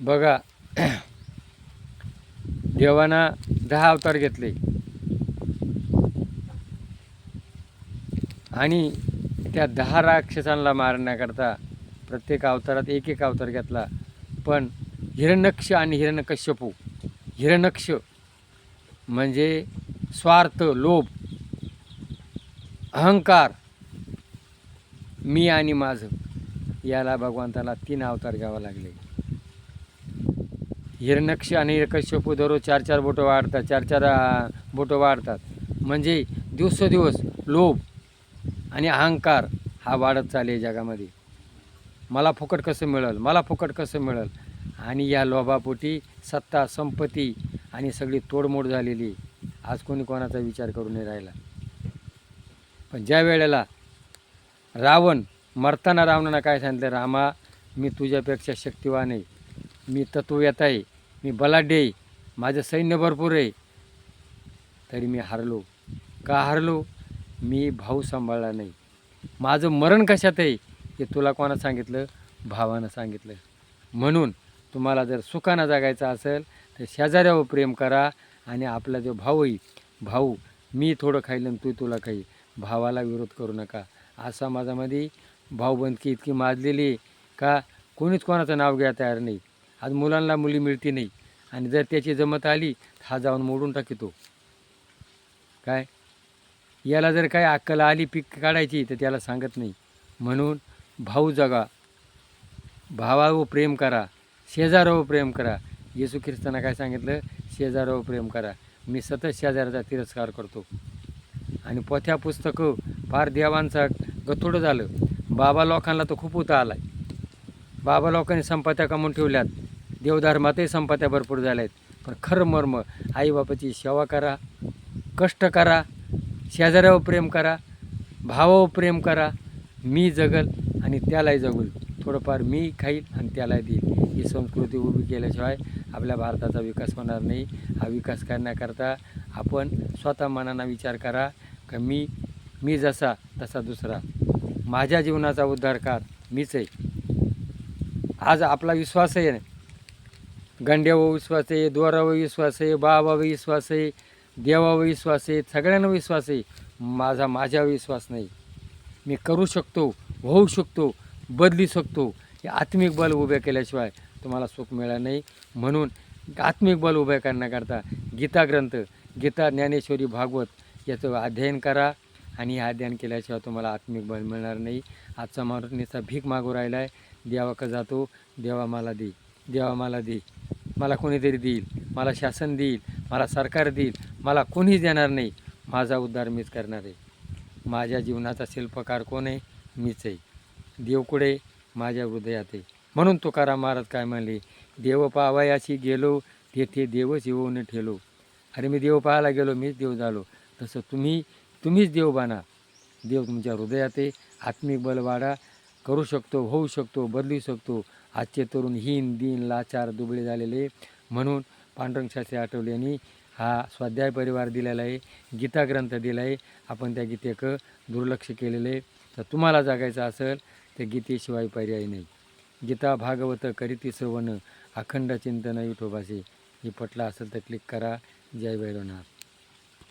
बघा, देवाना 10 अवतार घेतले आणि त्या 10 राक्षसांना मारण्याकरता प्रत्येक अवतारात एक एक अवतार घेतला. पण हिरण्यक्ष आणि हिरण्यकश्यपू, हिरण्यक्ष म्हणजे स्वार्थ, लोभ, अहंकार, मी आणि माझं, याला भगवंताला 3 अवतार घ्यावे लागले. हिरण्यक्ष आणि हिरण्यकश्यपू दररोज 4-4 बोटं वाढतात, 4-4 बोटं वाढतात. म्हणजे दिवसेंदिवस लोभ आणि अहंकार हा वाढत चालले जगामध्ये. मला फुकट कसं मिळेल, मला फुकट कसं मिळेल, आणि या लोभापोटी सत्ता, संपत्ती आणि सगळी तोडमोड झालेली. आज कोणी कोणाचा विचार करून नाही राहिला. पण ज्या वेळेला रावण मरताना रावणानं काय सांगितलं, रामा मी तुझ्यापेक्षा शक्तिवान आहे, मी तत्ववेता आहे, मी बलाढ्य आहे, माझं सैन्य भरपूर आहे, तरी मी हारलो. का हारलो? मी भाऊ सांभाळला नाही. माझं मरण कशात आहे हे तुला कोणा सांगितलं? भावानं सांगितलं. म्हणून तुम्हाला जर सुखानं जगायचं असेल तर शेजाऱ्यावर प्रेम करा. आणि आपला जो भाऊ आहे, भाऊ मी थोडं खाईल आणि तू तुला खाईल, भावाला विरोध करू नका. आज समाजामध्ये भाऊबंदकी इतकी माजलेली आहे का कोणीच कोणाचं नाव घ्यायला तयार नाही. आज मुलांना मुली मिळती नाही, आणि जर त्याची जमत आली हा जाऊन मोडून टाकीतो. काय याला जर काय अक्कल आली पीक काढायची तर त्याला सांगत नाही. म्हणून भाऊ जगा, भावावर प्रेम करा, शेजारावर प्रेम करा. येशू ख्रिस्तानं काय सांगितलं? शेजारावर प्रेम करा. मी सतत शेजाराचा तिरस्कार करतो. आणि पोथ्या पुस्तकं फार देवांचा गथोडं झालं. बाबा लोकांना तर खूप उता आला आहे. बाबा लोकांनी संपत्त्या कमवून ठेवल्यात, देवधर्मातही संपत्त्या भरपूर झाल्या आहेत. पण खरं मर्म, आईबापाची सेवा करा, कष्ट करा, शेजाऱ्यावर प्रेम करा, भावावर प्रेम करा. मी जगल आणि त्यालाही जगल, थोडंफार मी खाईल आणि त्यालाही देईल. ही संस्कृती उभी केल्याशिवाय आपल्या भारताचा विकास होणार नाही. हा विकास करण्याकरता आपण स्वतः मनानं विचार करा का मी जसा तसा दुसरा, माझ्या जीवनाचा उद्धारकार मीच आहे. आज आपला विश्वास आहे, गंड्यावर विश्वास आहे, दोरावर विश्वास आहे, बाबावर विश्वास आहे, देवावर विश्वास आहे, सगळ्यांना विश्वास आहे. माझ्यावर विश्वास नाही. मी करू शकतो, होऊ शकतो, बदलू शकतो. हे आत्मिक बल उभे केल्याशिवाय तुम्हाला सुख मिळणार नाही. म्हणून आत्मिक बल उभे करण्याकरता गीता ग्रंथ, गीता, ज्ञानेश्वरी, भागवत याचं अध्ययन करा. आणि हे अध्ययन केल्याशिवाय तुम्हाला आत्मिक बल मिळणार नाही. आजचा माणूस नुसता भीक मागू राहिला आहे. देवाकडे जातो, देवा मला दे, देवा मला दे, मला कोणीतरी देईल, मला शासन देईल, मला सरकार देईल, मला कोणीच देणार नाही. माझा उद्धार मीच करणार आहे. माझ्या जीवनाचा शिल्पकार कोण आहे? मीच आहे. देव कुठे? माझ्या हृदयात आहे. म्हणून तुकाराम महाराज काय म्हणले, देव पावायाशी गेलो तेथे देवच येऊन ठेलो. अरे मी देव पाहायला गेलो, मीच देव झालो. तसं तुम्हीच देव बना. देव तुमच्या हृदयात आहे. आत्मिक बल वाढा. करू शकतो, होऊ शकतो, बदलू शकतो. आजचे तरुण हीन, दीन, लाचार, दुबळे झालेले. म्हणून पांडुरंग शास्त्री आठवले यांनी हा स्वाध्याय परिवार दिलेला आहे, गीता ग्रंथ दिला आहे. आपण त्या गीतेचं दुर्लक्ष केलेलं आहे. तर तुम्हाला जगायचं असेल तर गीतेशिवाय पर्याय नाही. गीता भागवत करीती श्रवण, अखंड चिंतन विठोबाचे. हे पटलं असेल तर क्लिक करा. जय भैरवनाथ.